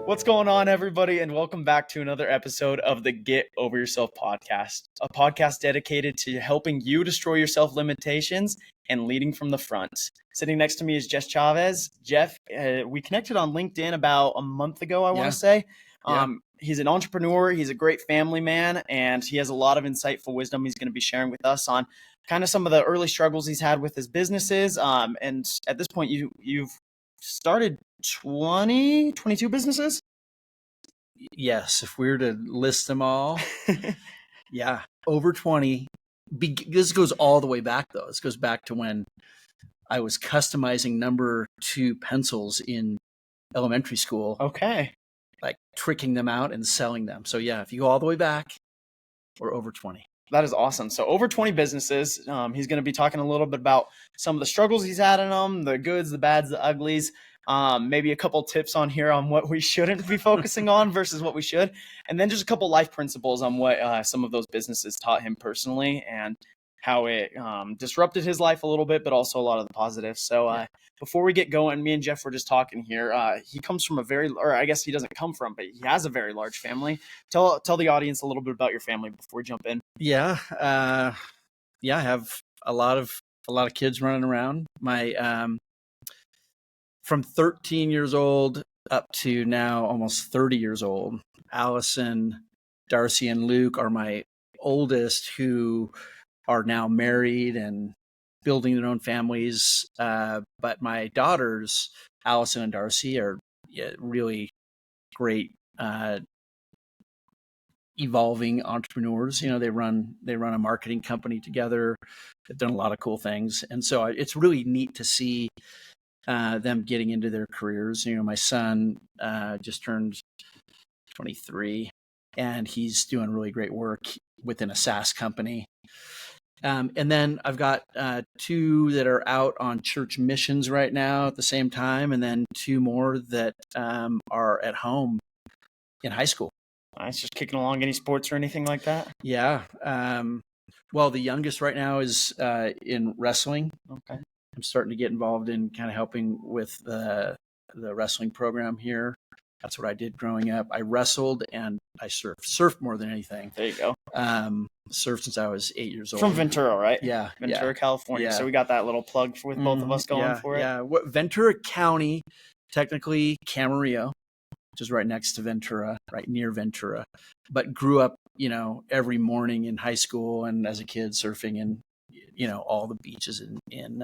What's going on, everybody, and welcome back to another episode of the Get Over Yourself podcast, a podcast dedicated to helping you destroy your self-limitations and leading from the front. Sitting next to me is Jeff Chaves. Jeff, we connected on LinkedIn about a month ago, I want to say. He's an entrepreneur, he's a great family man, and he has a lot of insightful wisdom he's going to be sharing with us on kind of some of the early struggles he's had with his businesses. And at this point, you've started 22 businesses? Yes, if we were to list them all, yeah, over 20. This goes all the way back, though. This goes back to when I was customizing number 2 pencils in elementary school. Okay. Like tricking them out and selling them. So yeah, if you go all the way back, we're over 20. That is awesome. So over 20 businesses. He's going to be talking a little bit about some of the struggles he's had in them, the goods, the bads, the uglies. Maybe a couple tips on here on what we shouldn't be focusing on versus what we should. And then just a couple life principles on what some of those businesses taught him personally and how it disrupted his life a little bit, but also a lot of the positives. So before we get going, me and Jeff were just talking here. He comes from I guess he doesn't come from, but he has a very large family. Tell the audience a little bit about your family before we jump in. Yeah. I have a lot of kids running around. My from 13 years old up to now almost 30 years old, Allison, Darcy, and Luke are my oldest, who are now married and building their own families. But my daughters, Allison and Darcy, are really great evolving entrepreneurs. You know, they run a marketing company together. They've done a lot of cool things. And so it's really neat to see them getting into their careers. You know, my son just turned 23 and he's doing really great work within a SaaS company. And then I've got 2 that are out on church missions right now at the same time. And then 2 more that are at home in high school. Nice. Just kicking along. Any sports or anything like that? Yeah. Well, the youngest right now is in wrestling. Okay. I'm starting to get involved in kind of helping with the wrestling program here. That's what I did growing up. I wrestled and I surfed more than anything. There you go. Surfed since I was 8 years old. From Ventura, right? Yeah. Ventura, California. Yeah. So we got that little plug with both of us going for it. Yeah. Ventura County, technically Camarillo, which is right next to Ventura, right near Ventura, but grew up, every morning in high school and as a kid surfing in, all the beaches in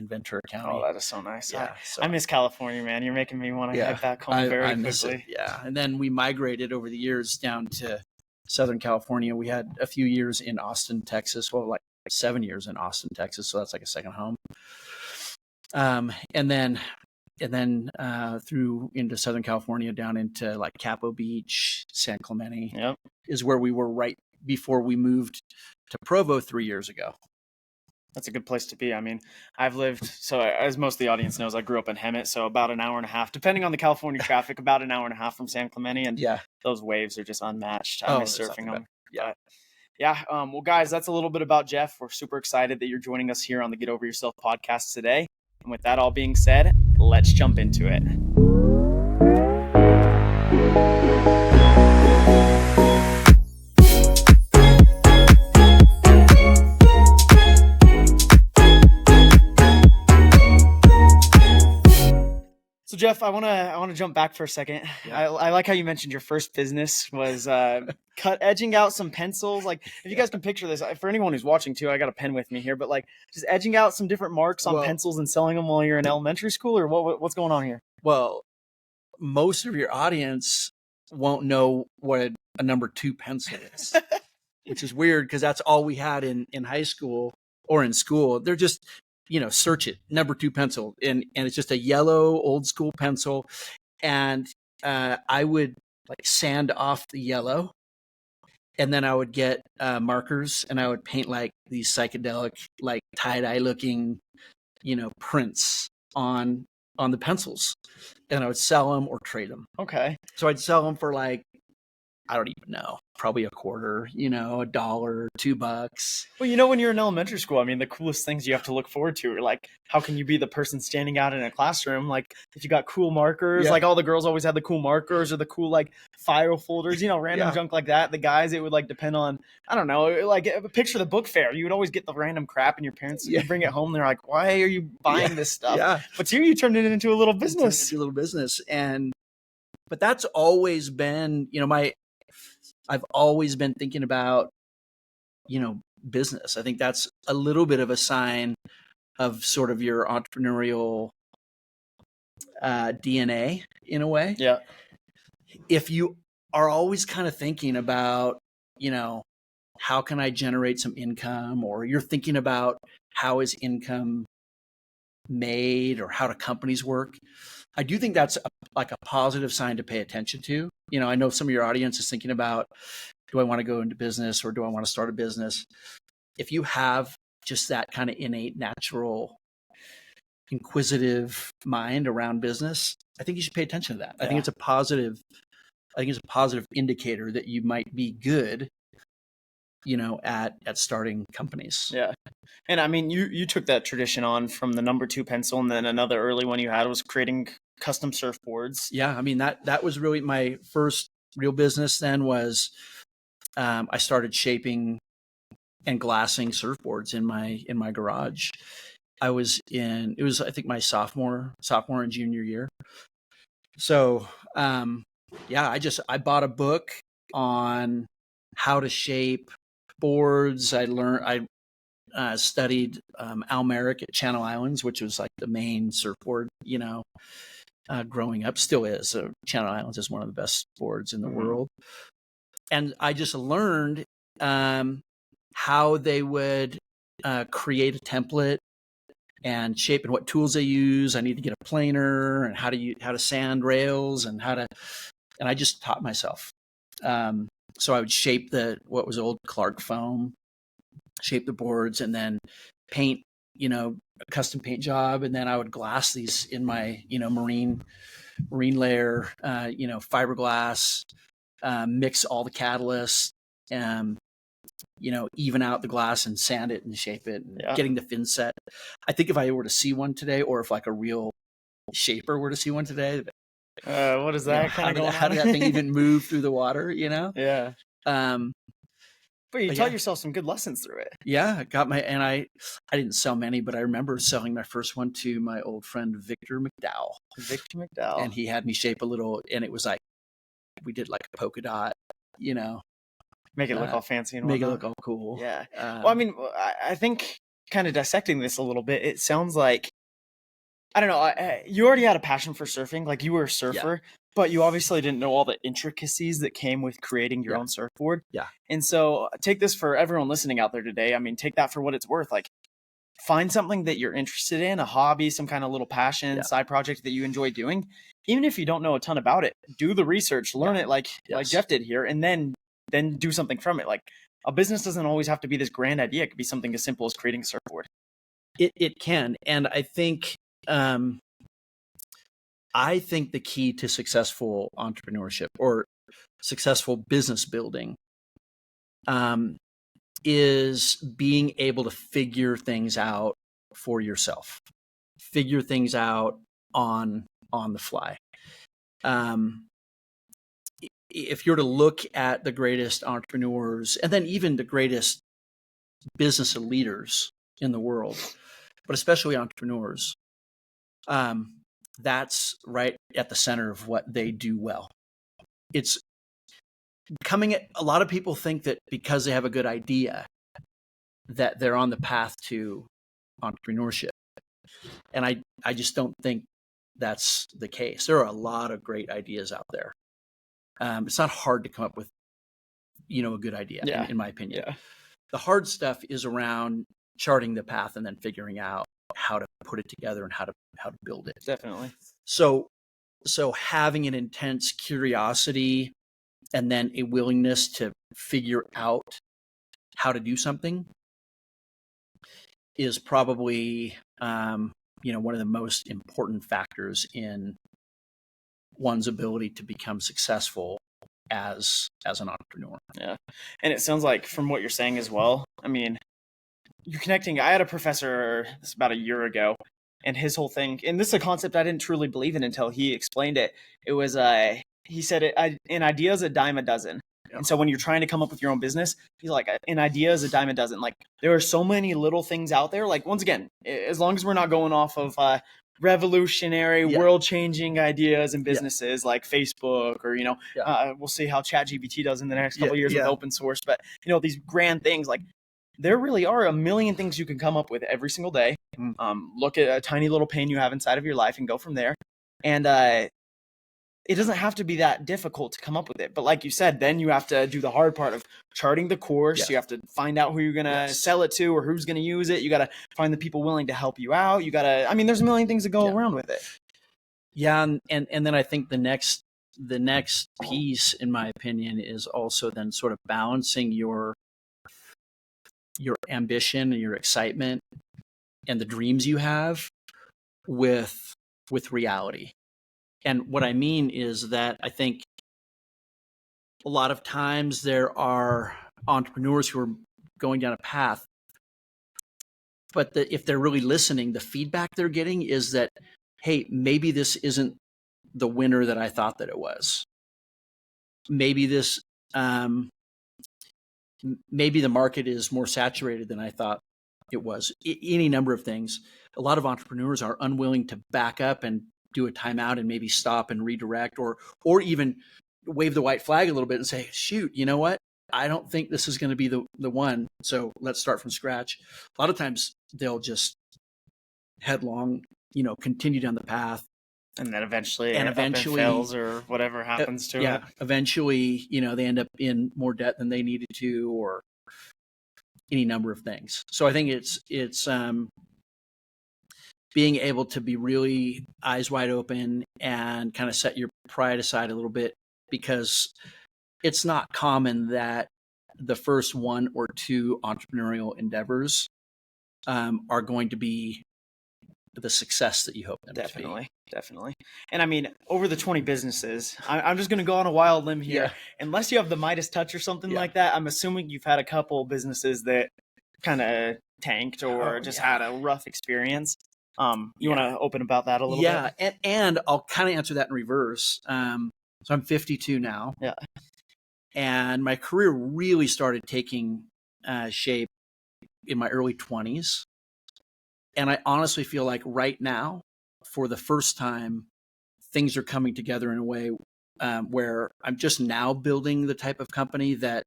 Ventura County. Oh, that is so nice. Yeah, I miss California, man. You're making me want to head back home very quickly. Yeah. And then we migrated over the years down to Southern California. We had a few years in Austin, Texas. Well, like 7 years in Austin, Texas. So that's like a second home. And then through into Southern California, down into like Capo Beach, San Clemente. Yep. Is where we were right before we moved to Provo 3 years ago. That's a good place to be. I mean, I've lived, so as most of the audience knows, I grew up in Hemet, so about an hour and a half, depending on the California traffic, about an hour and a half from San Clemente, and those waves are just unmatched. I miss surfing them. Well, guys, that's a little bit about Jeff. We're super excited that you're joining us here on the Get Over Yourself podcast today. And with that all being said, let's jump into it. So Jeff, I want to jump back for a second. Yeah. I like how you mentioned your first business was edging out some pencils. Like, if you guys can picture this, for anyone who's watching too, I got a pen with me here, but like just edging out some different marks on pencils and selling them while you're in elementary school, or what's going on here? Well, most of your audience won't know what a number 2 pencil is, which is weird because that's all we had in high school or in school. They're just, search it, number 2 pencil. And it's just a yellow old school pencil. And I would like sand off the yellow. And then I would get markers and I would paint like these psychedelic, like tie-dye looking, prints on the pencils. And I would sell them or trade them. Okay. So I'd sell them for like, I don't even know, probably a quarter, $1, $2. Well, when you're in elementary school, I mean, the coolest things you have to look forward to are like, how can you be the person standing out in a classroom? Like, if you got cool markers, like all the girls always had the cool markers or the cool like file folders, random junk like that. The guys, it would like depend on, I don't know, like picture the book fair. You would always get the random crap, and your parents would bring it home. They're like, why are you buying this stuff? Yeah. But you turned it into a little business. But that's always been, I've always been thinking about, business. I think that's a little bit of a sign of sort of your entrepreneurial DNA in a way. Yeah. If you are always kind of thinking about, how can I generate some income, or you're thinking about how is income made or how do companies work, I do think that's like a positive sign to pay attention to. I know some of your audience is thinking about, do I want to go into business or do I want to start a business? If you have just that kind of innate, natural, inquisitive mind around business, I think you should pay attention to that. I think it's a positive indicator that you might be good, at starting companies. Yeah. And I mean, you took that tradition on from the number 2 pencil, and then another early one you had was creating custom surfboards. Yeah. I mean, that was really my first real business then was, I started shaping and glassing surfboards in my garage. I think my sophomore and junior year. So, I bought a book on how to shape boards. I studied Al Merrick at Channel Islands, which was like the main surfboard, growing up, still is. So Channel Islands is one of the best boards in the world. And I just learned how they would create a template and shape and what tools they use. I need to get a planer and how to sand rails and I just taught myself. So I would shape what was old Clark foam, shape the boards, and then paint, a custom paint job. And then I would glass these in my, marine layer, fiberglass, mix all the catalysts, even out the glass and sand it and shape it, and getting the fin set. I think if I were to see one today, or if like a real shaper were to see one today, what is that kind of going on? How did that thing even move through the water, Yeah. But you taught yourself some good lessons through it. Yeah, I didn't sell many, but I remember selling my first one to my old friend, Victor McDowell. And he had me shape a little, and it was like, we did like a polka dot, make it look all fancy and make it look all cool. Yeah. Well, I mean, I think kind of dissecting this a little bit, it sounds like, I don't know, you already had a passion for surfing, like you were a surfer, but you obviously didn't know all the intricacies that came with creating your own surfboard. Yeah. And so take this for everyone listening out there today. I mean, take that for what it's worth. Like, find something that you're interested in, a hobby, some kind of little passion, side project that you enjoy doing. Even if you don't know a ton about it, do the research, learn it like Jeff did here, and then do something from it. Like, a business doesn't always have to be this grand idea. It could be something as simple as creating a surfboard. It can. And I think the key to successful entrepreneurship or successful business building is being able to figure things out for yourself, figure things out on the fly. If you're to look at the greatest entrepreneurs and then even the greatest business leaders in the world, but especially entrepreneurs, that's right at the center of what they do well. It's a lot of people think that because they have a good idea that they're on the path to entrepreneurship. And I just don't think that's the case. There are a lot of great ideas out there. It's not hard to come up with, a good idea, in my opinion. Yeah. The hard stuff is around charting the path and then figuring out how to put it together and how to build it. Definitely. So having an intense curiosity and then a willingness to figure out how to do something is probably, one of the most important factors in one's ability to become successful as an entrepreneur. Yeah. And it sounds like from what you're saying as well, I mean, you're connecting. I had a professor this about a year ago, and his whole thing, and this is a concept I didn't truly believe in until he explained it. It was, he said, an idea is a dime a dozen. Yeah. And so when you're trying to come up with your own business, he's like, an idea is a dime a dozen. Like, there are so many little things out there. Like, once again, as long as we're not going off of revolutionary, world-changing ideas and businesses like Facebook, or we'll see how ChatGPT does in the next couple of years with open source. But these grand things, like, there really are a million things you can come up with every single day. Look at a tiny little pain you have inside of your life and go from there. And it doesn't have to be that difficult to come up with it. But like you said, then you have to do the hard part of charting the course. Yes. You have to find out who you're going to sell it to or who's going to use it. You got to find the people willing to help you out. You got to, I mean, there's a million things that go around with it. Yeah. And then I think the next piece, in my opinion, is also then sort of balancing your ambition and your excitement and the dreams you have with reality. And what I mean is that I think a lot of times there are entrepreneurs who are going down a path, but if they're really listening, the feedback they're getting is that, hey, maybe this isn't the winner that I thought that it was. Maybe this, maybe the market is more saturated than I thought it was. Any number of things. A lot of entrepreneurs are unwilling to back up and do a timeout and maybe stop and redirect, or even wave the white flag a little bit and say, shoot, you know what? I don't think this is going to be the one. So let's start from scratch. A lot of times they'll just headlong, continue down the path. And then eventually fails or whatever happens to it. Eventually, they end up in more debt than they needed to, or any number of things. So I think it's being able to be really eyes wide open and kind of set your pride aside a little bit, because it's not common that the first one or two entrepreneurial endeavors are going to be the success that you hope them to be. Definitely. And I mean, over the 20 businesses, I'm just going to go on a wild limb here. Yeah. Unless you have the Midas touch or something like that, I'm assuming you've had a couple businesses that kind of tanked or had a rough experience. You want to open about that a little bit? Yeah, and I'll kind of answer that in reverse. So I'm 52 now. Yeah. And my career really started taking shape in my early 20s. And I honestly feel like right now, for the first time, things are coming together in a way where I'm just now building the type of company that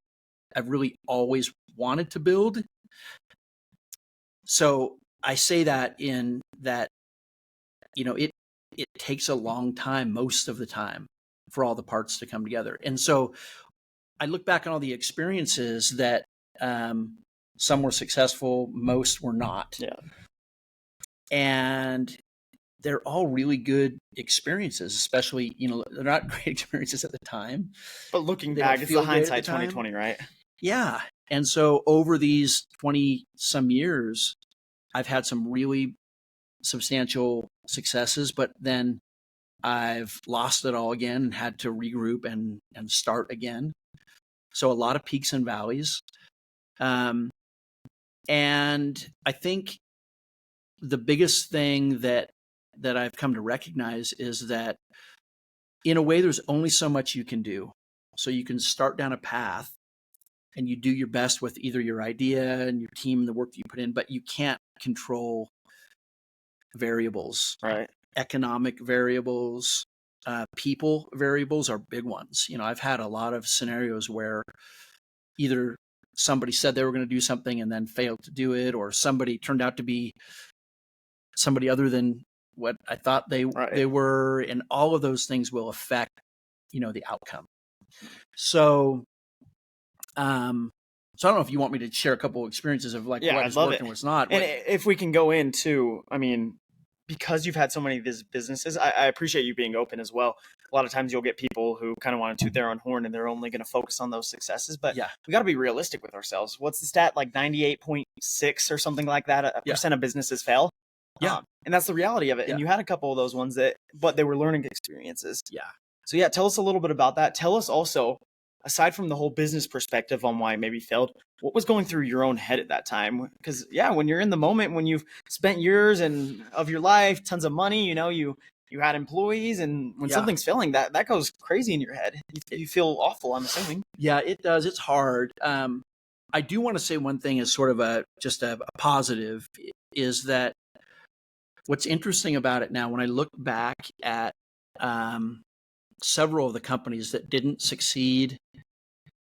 I've really always wanted to build. So I say that in that, it takes a long time, most of the time, for all the parts to come together. And so I look back on all the experiences that some were successful, most were not. Yeah. And they're all really good experiences, especially, they're not great experiences at the time. But looking back, it's the hindsight 2020, right? Yeah. And so over these 20 some years, I've had some really substantial successes, but then I've lost it all again and had to regroup and start again. So a lot of peaks and valleys. And I think the biggest thing that I've come to recognize is that in a way, there's only so much you can do. So you can start down a path and you do your best with either your idea and your team and the work that you put in, but you can't control variables, right? Economic variables, people variables are big ones. I've had a lot of scenarios where either somebody said they were going to do something and then failed to do it, or somebody turned out to be somebody other than what I thought they were, and all of those things will affect, the outcome. So, so I don't know if you want me to share a couple of experiences of what has worked and what's not. And if we can go into, I mean, because you've had so many of these businesses, I appreciate you being open as well. A lot of times you'll get people who kind of want to toot their own horn and they're only going to focus on those successes. But we got to be realistic with ourselves. What's the stat? Like 98.6 or something like that, percent of businesses fail. Yeah. And that's the reality of it. And you had a couple of those ones but they were learning experiences. Yeah. So tell us a little bit about that. Tell us also, aside from the whole business perspective on why it maybe failed, what was going through your own head at that time? Because yeah, when you're in the moment, when you've spent years and of your life, tons of money, you had employees, and when something's failing, that goes crazy in your head. You feel awful, I'm assuming. Yeah, it does. It's hard. I do want to say one thing is sort of just a positive, is that what's interesting about it now, when I look back at several of the companies that didn't succeed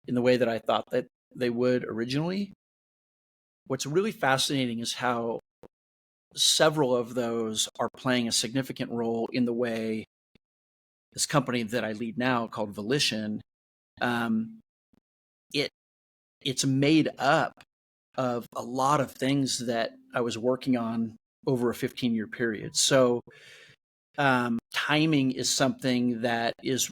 in the way that I thought that they would originally, what's really fascinating is how several of those are playing a significant role in the way this company that I lead now, called Volition, it's made up of a lot of things that I was working on over a 15-year period. So timing is something that is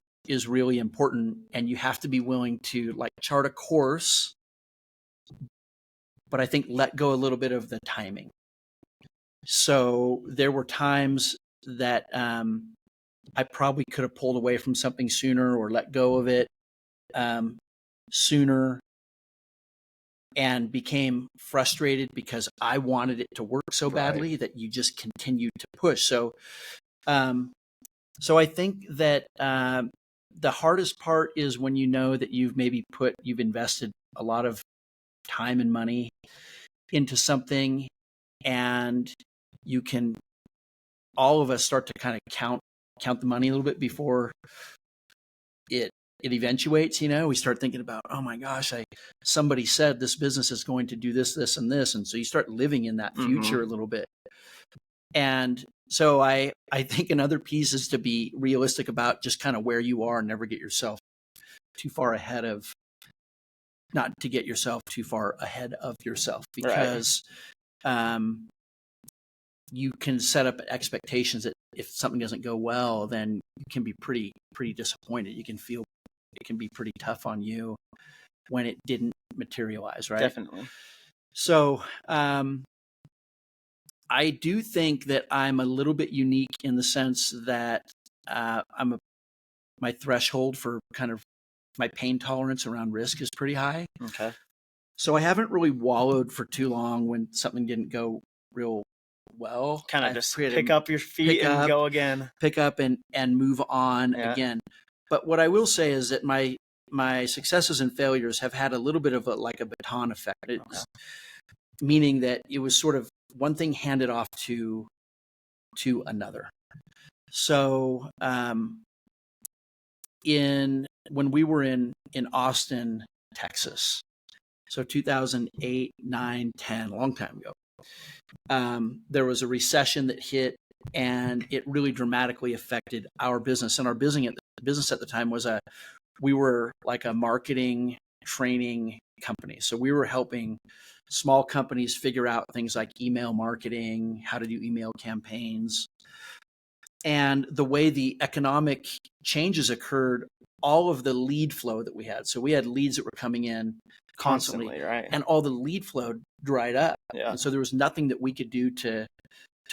really important, and you have to be willing to like chart a course, but I think let go a little bit of the timing. So there were times that I probably could have pulled away from something sooner or let go of it sooner, and became frustrated because I wanted it to work so badly that you just continue to push. So I think that the hardest part is when you know that you've invested a lot of time and money into something, and you can, all of us start to kind of count the money a little bit before it eventuates. We start thinking about, oh my gosh, somebody said this business is going to do this, this, and this. And so you start living in that future a little bit. And so I think another piece is to be realistic about just kind of where you are and never get yourself too far ahead of, not to get yourself too far ahead of yourself, because you can set up expectations that if something doesn't go well, then you can be pretty disappointed. You can feel it can be pretty tough on you when it didn't materialize, right? Definitely. So I do think that I'm a little bit unique in the sense that my threshold for kind of my pain tolerance around risk is pretty high. Okay. So I haven't really wallowed for too long when something didn't go real well. Kind of just pick up your feet and go again. Pick up and move on again. But what I will say is that my successes and failures have had a little bit of a baton effect. Meaning that it was sort of one thing handed off to another. So when we were in Austin, Texas, so 2008, 9, 10, a long time ago, there was a recession that hit, and it really dramatically affected our business. And our business at the time was we were like a marketing training company. So we were helping small companies figure out things like email marketing, how to do email campaigns. And the way the economic changes occurred, all of the lead flow that we had. So we had leads that were coming in constantly, right? And all the lead flow dried up. Yeah. And so there was nothing that we could do to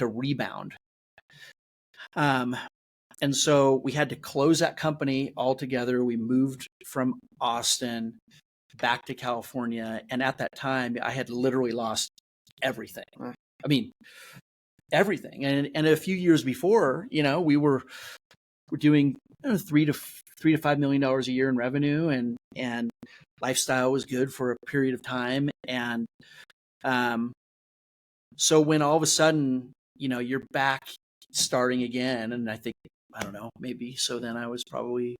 rebound. And so we had to close that company altogether. We moved from Austin back to California. And at that time, I had literally lost everything. I mean, everything. And a few years before, we were doing $3 to $5 million a year in revenue, and lifestyle was good for a period of time. And so when all of a sudden, you're back starting again, and I don't know, maybe so then I was probably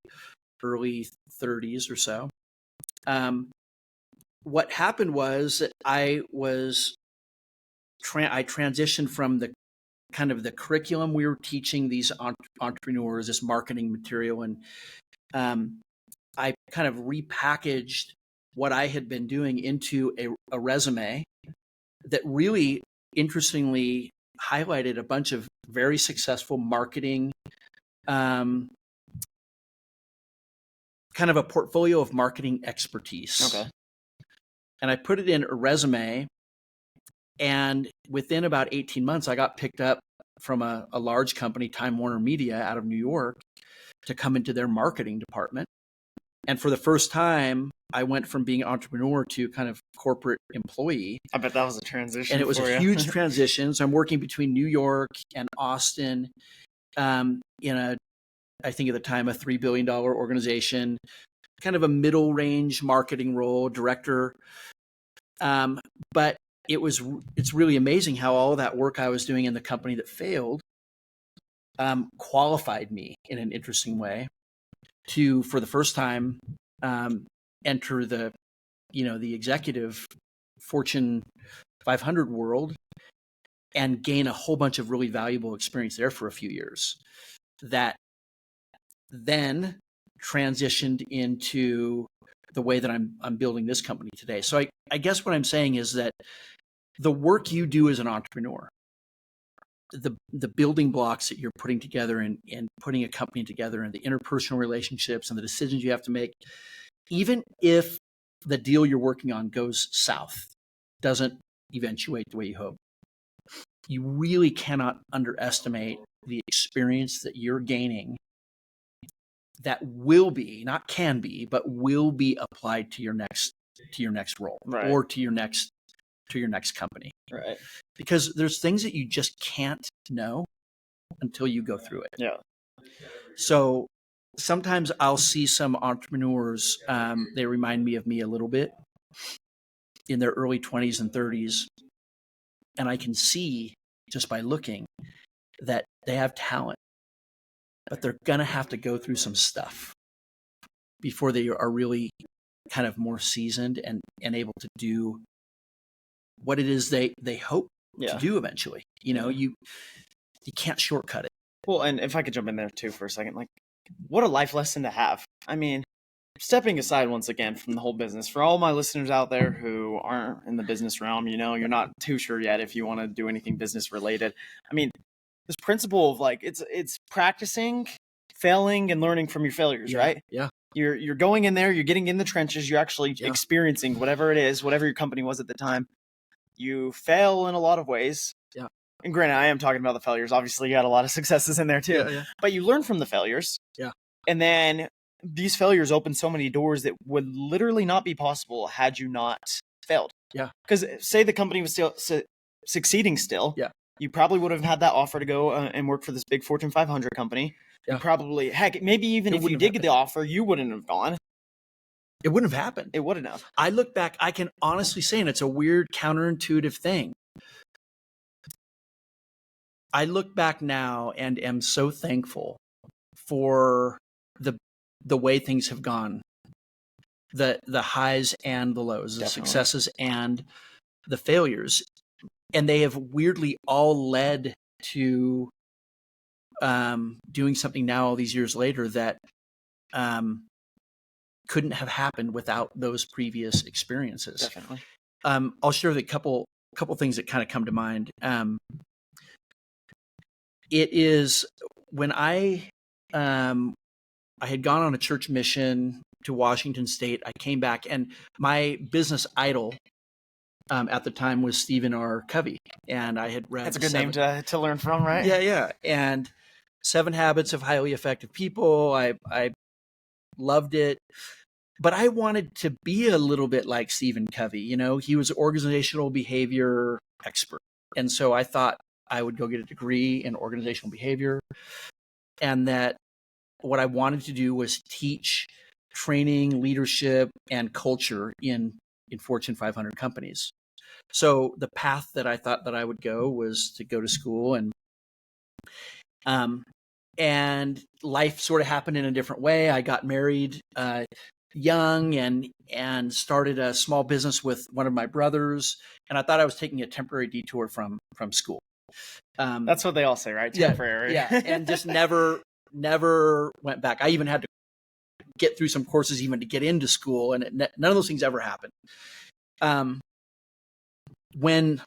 early 30s or so. What happened was I transitioned from the kind of the curriculum we were teaching these entrepreneurs, this marketing material, and I kind of repackaged what I had been doing into a resume that really interestingly highlighted a bunch of very successful marketing, kind of a portfolio of marketing expertise. Okay. And I put it in a resume, and within about 18 months, I got picked up from a large company, Time Warner Media, out of New York, to come into their marketing department. And for the first time, I went from being an entrepreneur to kind of corporate employee. I bet that was a transition. And it was a huge transition. So I'm working between New York and Austin in I think at the time, a $3 billion organization, kind of a middle range marketing role, director. But it's really amazing how all that work I was doing in the company that failed qualified me in an interesting way to, for the first time, enter the executive Fortune 500 world and gain a whole bunch of really valuable experience there for a few years that then transitioned into the way that I'm building this company today. So I guess what I'm saying is that the work you do as an entrepreneur, the building blocks that you're putting together and putting a company together, and the interpersonal relationships and the decisions you have to make, even if the deal you're working on goes south, doesn't eventuate the way you hope, you really cannot underestimate the experience that you're gaining that will be, not can be, but will be applied to your next role, right, or to your next company. Right. Because there's things that you just can't know until you go through it. Yeah. So sometimes I'll see some entrepreneurs, they remind me of me a little bit, in their early 20s and 30s. And I can see just by looking that they have talent, but they're going to have to go through some stuff before they are really kind of more seasoned and able to do what it is they hope to do eventually. You can't shortcut it. Well, and if I could jump in there too for a second, like, what a life lesson to have. I mean, stepping aside once again from the whole business, for all my listeners out there who aren't in the business realm, you're not too sure yet if you want to do anything business related. I mean, this principle of like, it's practicing, failing, and learning from your failures, right? Yeah. You're going in there, you're getting in the trenches, you're actually experiencing whatever it is, whatever your company was at the time. You fail in a lot of ways. Yeah. And granted, I am talking about the failures. Obviously, you had a lot of successes in there too. Yeah. But you learn from the failures. Yeah. And then these failures open so many doors that would literally not be possible had you not failed. Yeah. Because say the company was still succeeding still. Yeah. You probably would have had that offer to go and work for this big Fortune 500 company. Yeah. You probably, heck, maybe even if you did get the offer, you wouldn't have gone. It wouldn't have happened. It wouldn't have. I look back, I can honestly say, and it's a weird counterintuitive thing, I look back now and am so thankful for the way things have gone, the highs and the lows, the successes and the failures. And they have weirdly all led to doing something now all these years later that couldn't have happened without those previous experiences. Definitely. I'll share the couple things that kind of come to mind. It is when I had gone on a church mission to Washington State. I came back, and my business idol at the time was Stephen R. Covey, and I had read. That's a good name to learn from, right? Yeah. And 7 Habits of Highly Effective People. I loved it, but I wanted to be a little bit like Stephen Covey. He was an organizational behavior expert, and so I thought I would go get a degree in organizational behavior, and that what I wanted to do was teach training, leadership, and culture in Fortune 500 companies. So the path that I thought that I would go was to go to school, and life sort of happened in a different way. I got married young and started a small business with one of my brothers, and I thought I was taking a temporary detour from school. That's what they all say, right? Temporary. Yeah, and just never went back. I even had to get through some courses even to get into school, and none of those things ever happened. When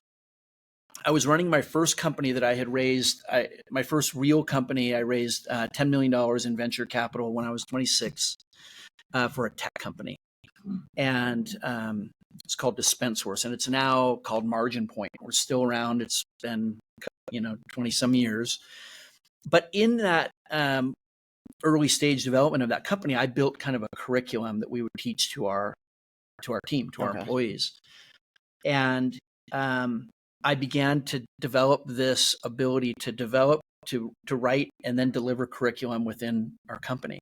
I was running my first company that I had raised, my first real company, I raised $10 million in venture capital when I was 26 for a tech company. And it's called DispenSource, and it's now called Margin Point. We're still around. It's been 20 some years. But in that early stage development of that company, I built kind of a curriculum that we would teach to our team, to our employees. And I began to develop this ability to write and then deliver curriculum within our company.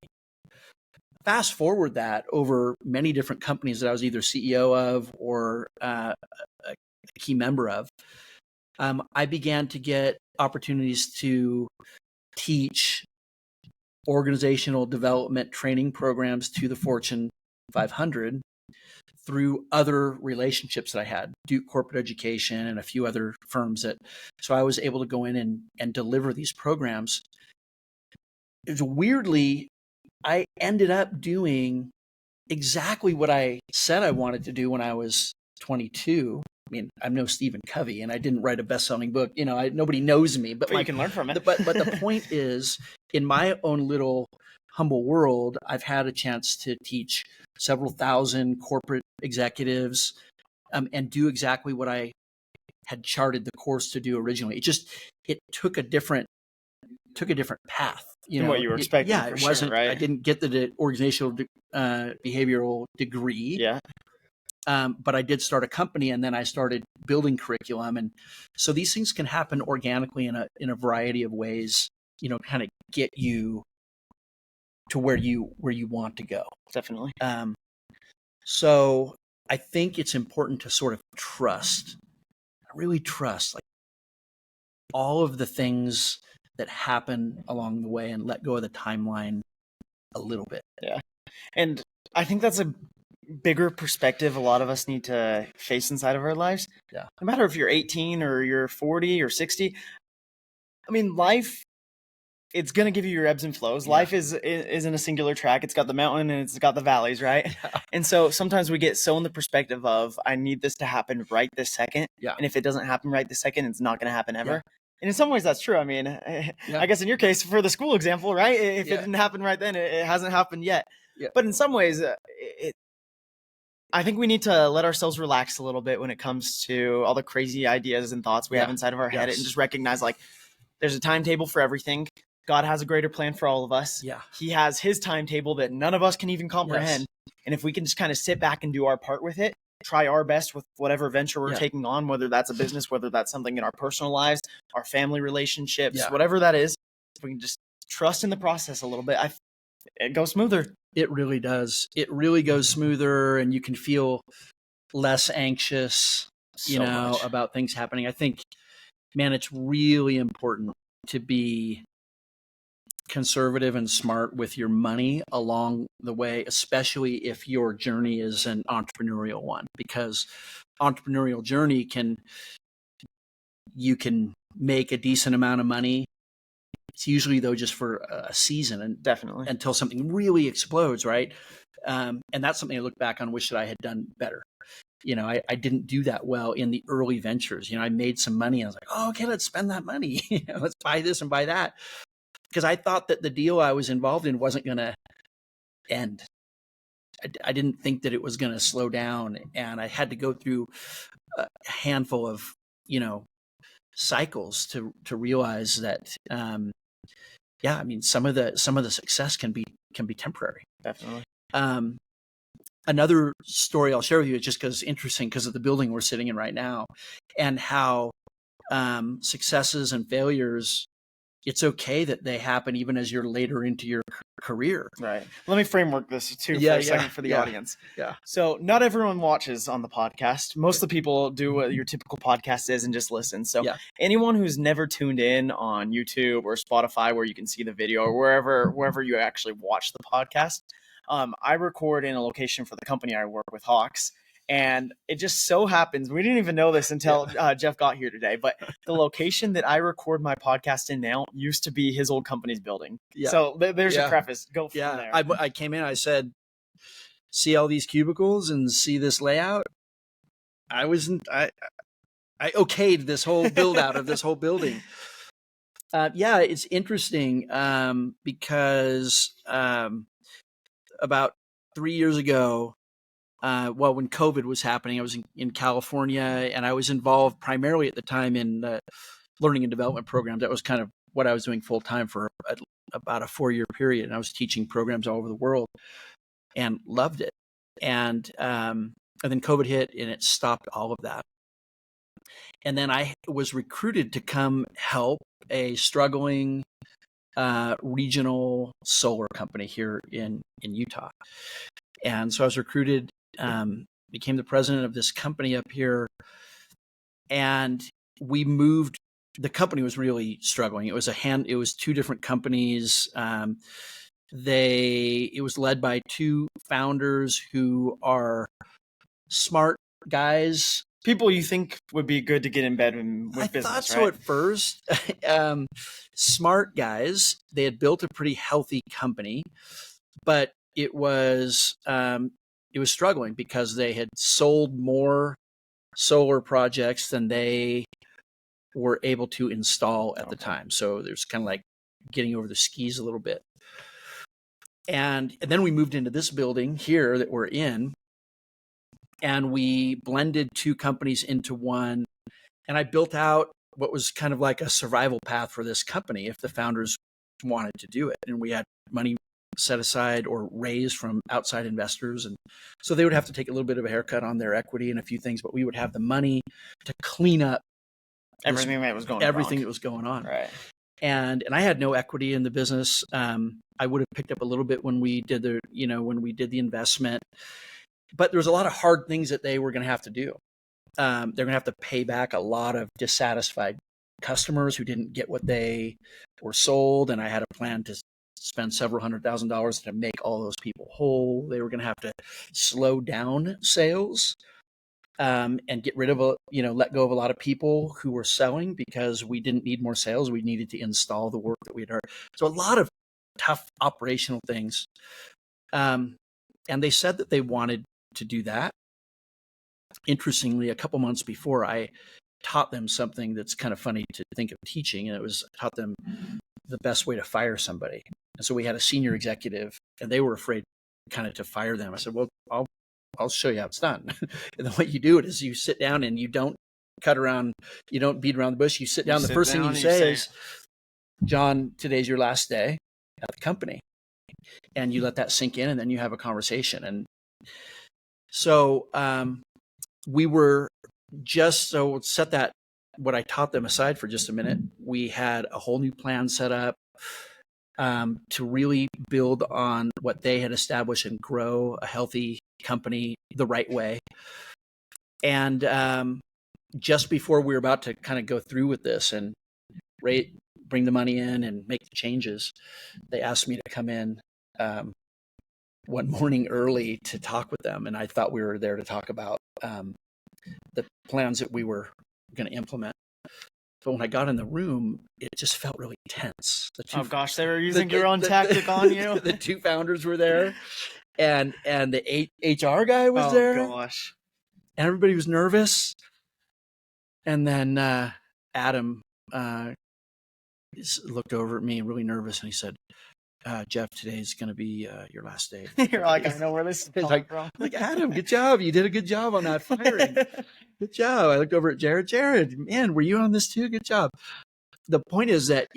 Fast forward that over many different companies that I was either CEO of or a key member of, I began to get opportunities to teach organizational development training programs to the Fortune 500 through other relationships that I had, Duke Corporate Education and a few other firms so I was able to go in and deliver these programs. It was weirdly, I ended up doing exactly what I said I wanted to do when I was 22. I mean, I'm no Stephen Covey, and I didn't write a best-selling book. Nobody knows me, but you can learn from it. But the point is, in my own little humble world, I've had a chance to teach several thousand corporate executives, and do exactly what I had charted the course to do originally. It took a different path. Than what you were expecting. Yeah, it wasn't. Right? I didn't get the organizational behavioral degree. Yeah. But I did start a company, and then I started building curriculum, and so these things can happen organically in a variety of ways. Kind of get you to where you want to go. Definitely. So I think it's important to sort of really trust, like all of the things that happen along the way, and let go of the timeline a little bit. Yeah, and I think that's a bigger perspective a lot of us need to face inside of our lives. Yeah. No matter if you're 18 or you're 40 or 60, I mean, life, it's going to give you your ebbs and flows. Yeah. Life isn't a singular track. It's got the mountain and it's got the valleys, right? Yeah. And so sometimes we get so in the perspective of, I need this to happen right this second. Yeah. And if it doesn't happen right this second, it's not going to happen ever. Yeah. And in some ways that's true. I mean, yeah. I guess in your case, for the school example, right? If it didn't happen right then, it hasn't happened yet. Yeah. But in some ways, I think we need to let ourselves relax a little bit when it comes to all the crazy ideas and thoughts we have inside of our head, and just recognize, like, there's a timetable for everything. God has a greater plan for all of us. Yeah. He has his timetable that none of us can even comprehend. Yes. And if we can just kind of sit back and do our part with it, try our best with whatever venture we're taking on, whether that's a business, whether that's something in our personal lives, our family relationships, whatever that is, if we can just trust in the process a little bit, it goes smoother. It really does. It really goes smoother, and you can feel less anxious, about things happening. I think, man, it's really important to be conservative and smart with your money along the way, especially if your journey is an entrepreneurial one, because entrepreneurial journey you can make a decent amount of money. It's usually, though, just for a season, and definitely until something really explodes, right? And that's something I look back on, wish that I had done better. I didn't do that well in the early ventures. I made some money, and I was like, oh, okay, let's spend that money. Let's buy this and buy that. Because I thought that the deal I was involved in wasn't going to end. I didn't think that it was going to slow down, and I had to go through a handful of, cycles to realize that, some of the success can be temporary. Definitely. Another story I'll share with you is just because it's interesting, because of the building we're sitting in right now, and how successes and failures, it's okay that they happen even as you're later into your career. Right. Let me framework this too for a second for the audience. Yeah. So not everyone watches on the podcast. Most of the people do what your typical podcast is and just listen. So anyone who's never tuned in on YouTube or Spotify, where you can see the video, or wherever you actually watch the podcast, I record in a location for the company I work with, Hawks. And it just so happens, we didn't even know this until Jeff got here today, but the location that I record my podcast in now used to be his old company's building. Yeah. So there's your preface. Go from there. I came in, I said, see all these cubicles and see this layout? I okayed this whole build out of this whole building. It's interesting because about 3 years ago, when COVID was happening, I was in California, and I was involved primarily at the time in learning and development programs. That was kind of what I was doing full time for about a 4-year period, and I was teaching programs all over the world and loved it. And then COVID hit and it stopped all of that. And then I was recruited to come help a struggling regional solar company here in Utah. And so I was recruited, became the president of this company up here, and we moved. The company was really struggling. It was two different companies. It was led by two founders who are smart guys. People you think would be good to get in bed with business, I thought so at first. Smart guys. They had built a pretty healthy company, but it was struggling because they had sold more solar projects than they were able to install at the time. So there's kind of like getting over the skis a little bit. And then we moved into this building here that we're in, and we blended two companies into one. And I built out what was kind of like a survival path for this company if the founders wanted to do it. And we had money set aside or raised from outside investors. And so they would have to take a little bit of a haircut on their equity and a few things, but we would have the money to clean up everything that was going on. Right. And I had no equity in the business. I would have picked up a little bit when we did the investment, but there was a lot of hard things that they were going to have to do. They're going to have to pay back a lot of dissatisfied customers who didn't get what they were sold. And I had a plan to spend several $100,000 to make all those people whole. They were going to have to slow down sales, and get rid of let go of a lot of people who were selling because we didn't need more sales. We needed to install the work that we had heard. So a lot of tough operational things. And they said that they wanted to do that. Interestingly, a couple months before, I taught them something that's kind of funny to think of teaching. And I taught them the best way to fire somebody. And so we had a senior executive and they were afraid kind of to fire them. I said, well, I'll show you how it's done. And the way you do it is you sit down and you don't cut around, you don't beat around the bush. You sit down. The first thing you say is, John, today's your last day at the company. And you let that sink in and then you have a conversation. And so we were set that, what I taught them aside for just a minute. We had a whole new plan set up to really build on what they had established and grow a healthy company the right way. And just before we were about to kind of go through with this and bring the money in and make the changes, they asked me to come in one morning early to talk with them. And I thought we were there to talk about the plans that we were going to implement. But when I got in the room, it just felt really tense. Oh gosh, they were using your own tactic on you. The two founders were there, and the HR guy was there. Oh gosh, and everybody was nervous. And then Adam looked over at me, really nervous, and he said, "Jeff, today's going to be your last day." You're like, I know where this is coming from. Like, Adam, good job. You did a good job on that firing. Good job. I looked over at Jared. Jared, man, were you on this too? Good job. The point is that,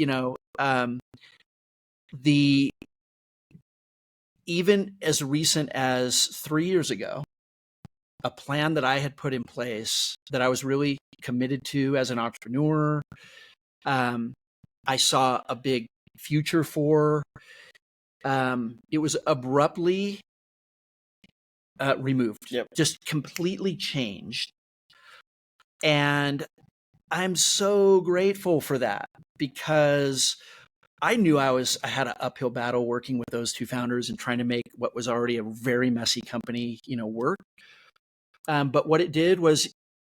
even as recent as 3 years ago, a plan that I had put in place that I was really committed to as an entrepreneur, I saw a big future for, it was abruptly removed, just completely changed. And I'm so grateful for that because I knew I had an uphill battle working with those two founders and trying to make what was already a very messy company, work. But what it did was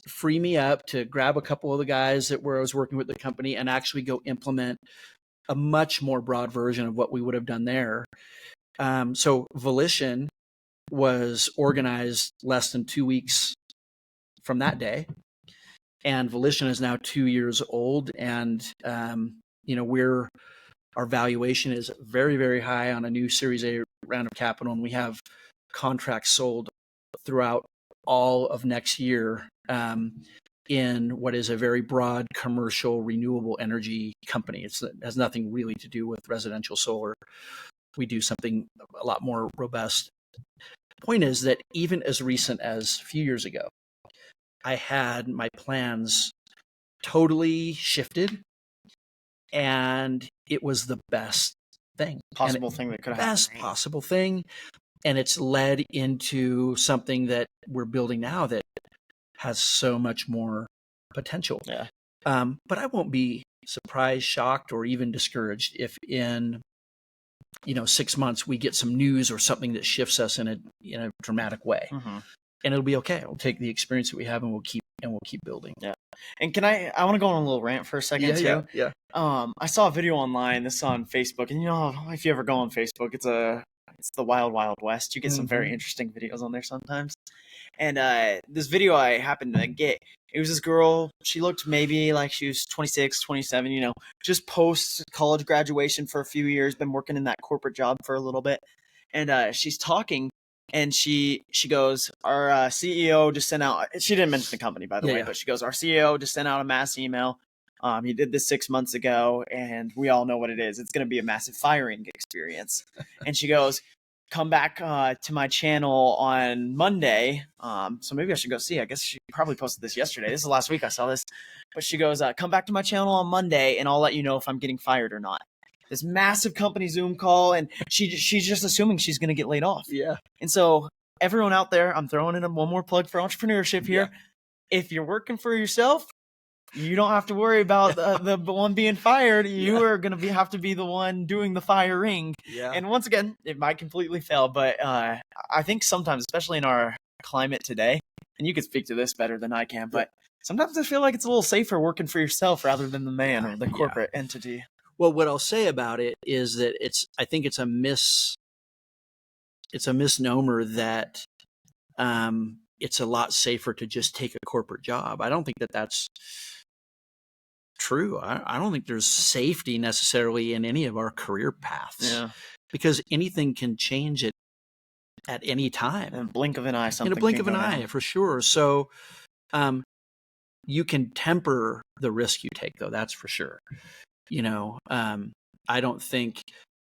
free me up to grab a couple of the guys I was working with the company and actually go implement a much more broad version of what we would have done there. So Volition was organized less than 2 weeks from that day. And Volition is now 2 years old. And, our valuation is very, very high on a new Series A round of capital. And we have contracts sold throughout all of next year in what is a very broad commercial renewable energy company. It has nothing really to do with residential solar. We do something a lot more robust. Point is that even as recent as a few years ago, I had my plans totally shifted, and it was the best thing. Possible thing that could happen. Best possible thing. And it's led into something that we're building now that has so much more potential. Yeah. But I won't be surprised, shocked, or even discouraged if in 6 months we get some news or something that shifts us in a dramatic way. Mm-hmm. And it'll be okay. We'll take the experience that we have and we'll keep building. Yeah. And I want to go on a little rant for a second too. Yeah. I saw a video online, this on Facebook, and if you ever go on Facebook, it's the wild, wild west. You get some very interesting videos on there sometimes. And this video I happened to get, it was this girl, she looked maybe like she was 26, 27, just post college graduation for a few years, been working in that corporate job for a little bit. And she's talking, and she goes, our CEO just sent out, she didn't mention the company, by the way, but she goes, our CEO just sent out a mass email. He did this 6 months ago, and we all know what it is. It's going to be a massive firing experience. And she goes, come back to my channel on Monday. So maybe I should go see. I guess she probably posted this yesterday. This is last week I saw this. But she goes, come back to my channel on Monday, and I'll let you know if I'm getting fired or not. This massive company Zoom call, and she's just assuming she's going to get laid off. Yeah. And so everyone out there, I'm throwing in one more plug for entrepreneurship here. Yeah. If you're working for yourself, you don't have to worry about the one being fired. You are going to have to be the one doing the firing. Yeah. And once again, it might completely fail. But I think sometimes, especially in our climate today, and you can speak to this better than I can, but sometimes I feel like it's a little safer working for yourself rather than the man or the corporate entity. Well, what I'll say about it is that I think it's a misnomer that it's a lot safer to just take a corporate job. I don't think that that's true. I don't think there's safety necessarily in any of our career paths. Yeah. Because anything can change it at any time. In a blink of an eye, something. In a blink of an eye, down. for sure. So you can temper the risk you take, though, that's for sure. I don't think,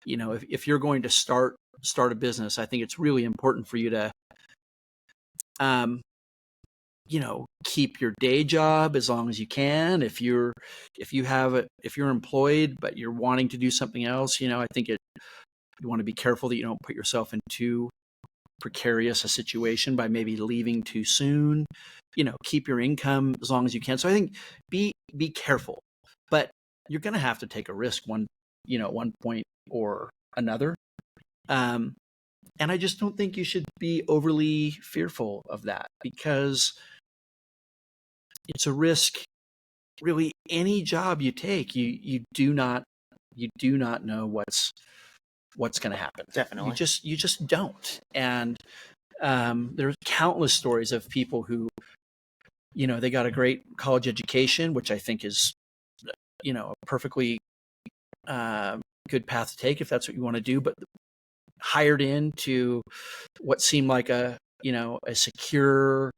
if you're going to start a business, I think it's really important for you to keep your day job as long as you can. If you're employed but you're wanting to do something else, I think you want to be careful that you don't put yourself in too precarious a situation by maybe leaving too soon. Keep your income as long as you can. So I think be careful, but you're going to have to take a risk at one point or another. And I just don't think you should be overly fearful of that, because it's a risk. Really, any job you take, you do not know what's going to happen. Definitely, you just don't. And there's countless stories of people who, they got a great college education, which I think is, a perfectly good path to take if that's what you want to do, but hired into what seemed like a secure,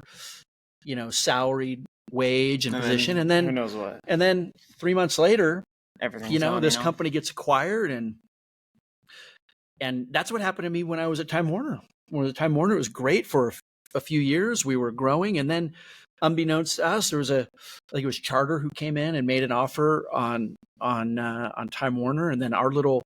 salaried wage and position, and then who knows what, and then 3 months later, everything, this company gets acquired, and that's what happened to me when I was at Time Warner. When I was at Time Warner, it was great for a few years. We were growing, and then unbeknownst to us, there was I think it was Charter who came in and made an offer on Time Warner, and then our little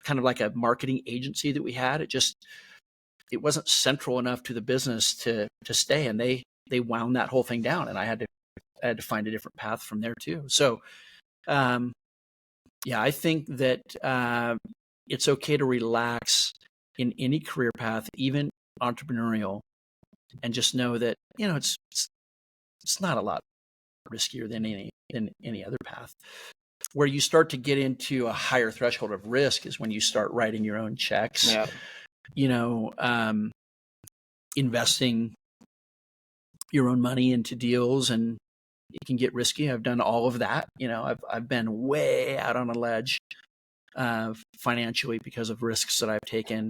kind of like a marketing agency that we had, it wasn't central enough to the business to stay, and they wound that whole thing down, and I had to find a different path from there too. So, I think that it's okay to relax in any career path, even entrepreneurial, and just know that it's not a lot riskier than any other path. Where you start to get into a higher threshold of risk is when you start writing your own checks. Yeah. Investing your own money into deals, and it can get risky. I've done all of that. I've been way out on a ledge financially because of risks that I've taken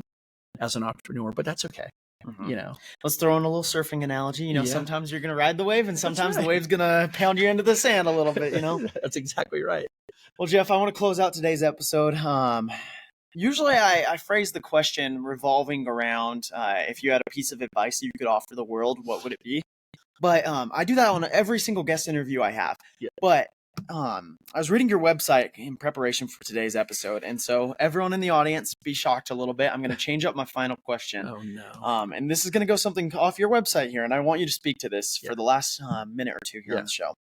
as an entrepreneur, but that's okay. Mm-hmm. Let's throw in a little surfing analogy. Sometimes you're going to ride the wave and sometimes the wave's going to pound you into the sand a little bit, That's exactly right. Well, Jeff, I want to close out today's episode. Usually I phrase the question revolving around if you had a piece of advice you could offer the world, what would it be? But I do that on every single guest interview I have. Yeah. But I was reading your website in preparation for today's episode. And so everyone in the audience, be shocked a little bit. I'm going to change up my final question. Oh, no. And this is going to go something off your website here. And I want you to speak to this for the last minute or two here on the show.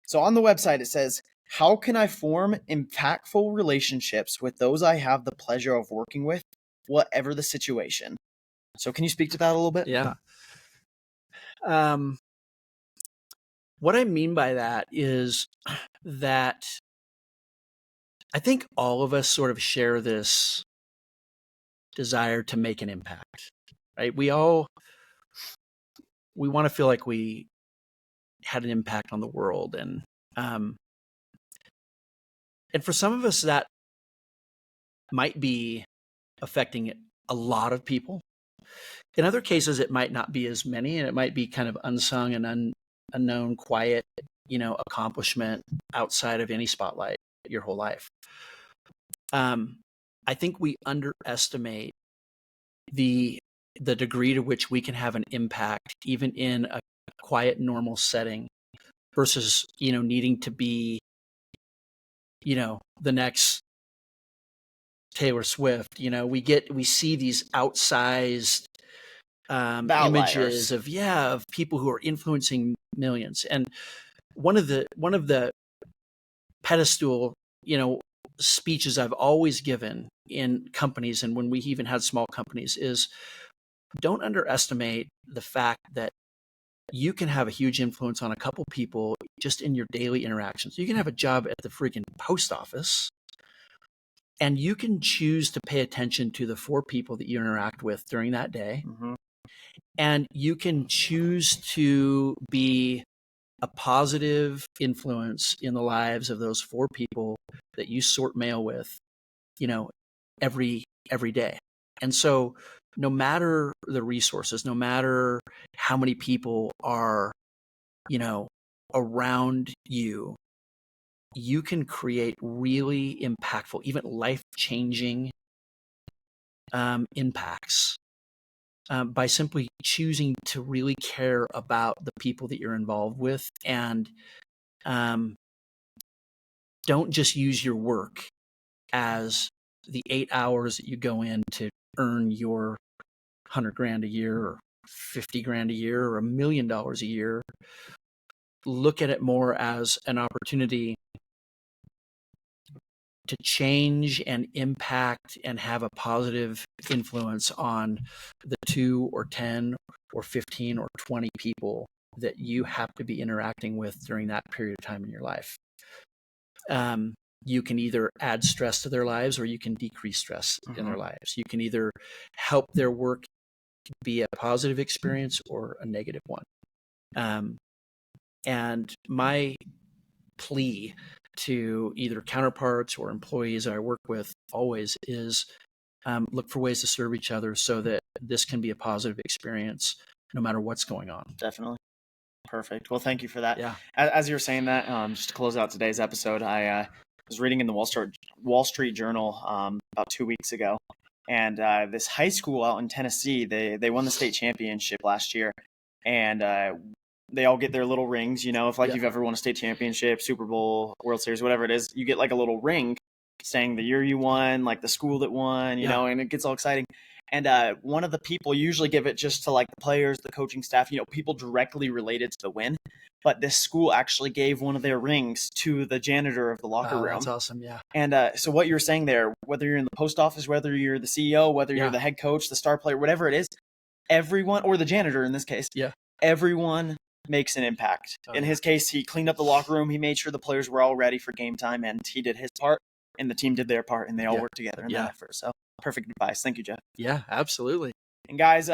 So on the website, it says, how can I form impactful relationships with those I have the pleasure of working with, whatever the situation? So can you speak to that a little bit? Yeah. What I mean by that is that I think all of us sort of share this desire to make an impact, right? We want to feel like we had an impact on the world. And for some of us, that might be affecting a lot of people. In other cases, it might not be as many, and it might be kind of unsung and unknown, quiet, accomplishment outside of any spotlight your whole life. I think we underestimate the degree to which we can have an impact, even in a quiet, normal setting, versus needing to be, the next Taylor Swift. We see these outsized images of people who are influencing millions. And one of the pedestal, speeches I've always given in companies, and when we even had small companies, is don't underestimate the fact that you can have a huge influence on a couple people just in your daily interactions. You can have a job at the freaking post office, and you can choose to pay attention to the 4 people that you interact with during that day. Mm-hmm. And you can choose to be a positive influence in the lives of those 4 people that you sort mail with, every day. And so no matter the resources, no matter how many people are, around you, you can create really impactful, even life-changing impacts by simply choosing to really care about the people that you're involved with, and don't just use your work as the 8 hours that you go in to earn your $100,000 a year or $50,000 a year or $1 million a year. Look at it more as an opportunity to change and impact and have a positive influence on the 2 or 10 or 15 or 20 people that you have to be interacting with during that period of time in your life. You can either add stress to their lives, or you can decrease stress in their lives. You can either help their work be a positive experience or a negative one. And my plea to either counterparts or employees I work with always is look for ways to serve each other so that this can be a positive experience no matter what's going on. Definitely. Perfect. Well, thank you for that. Yeah. As you were saying that, just to close out today's episode, I was reading in the Wall Street Journal about 2 weeks ago, and this high school out in Tennessee, they won the state championship last year, and they all get their little rings. If you've ever won a state championship, Super Bowl, World Series, whatever it is, you get like a little ring saying the year you won, like the school that won, you know, and it gets all exciting. And one of the people, usually give it just to like the players, the coaching staff, people directly related to the win. But this school actually gave one of their rings to the janitor of the locker room. That's awesome, yeah. And so what you're saying there, whether you're in the post office, whether you're the CEO, whether you're the head coach, the star player, whatever it is, everyone, or the janitor in this case, everyone makes an impact. In his case, he cleaned up the locker room. He made sure the players were all ready for game time, and he did his part, and the team did their part, and they all worked together in that effort. So perfect advice. Thank you, Jeff. Yeah, absolutely. And guys,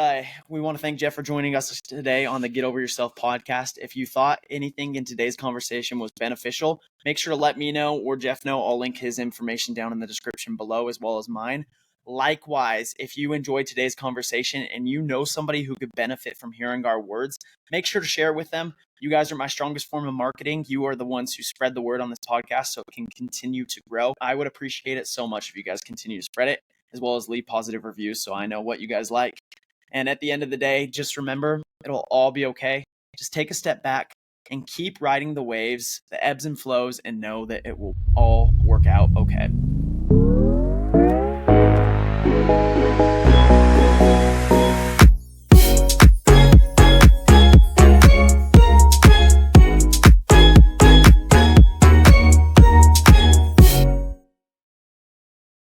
we want to thank Jeff for joining us today on the Get Over Yourself podcast. If you thought anything in today's conversation was beneficial, make sure to let me know or Jeff know. I'll link his information down in the description below, as well as mine. Likewise, if you enjoyed today's conversation and you know somebody who could benefit from hearing our words, make sure to share it with them. You guys are my strongest form of marketing. You are the ones who spread the word on this podcast so it can continue to grow. I would appreciate it so much if you guys continue to spread it, as well as leave positive reviews so I know what you guys like. And at the end of the day, just remember, it'll all be okay. Just take a step back and keep riding the waves, the ebbs and flows, and know that it will all work out okay.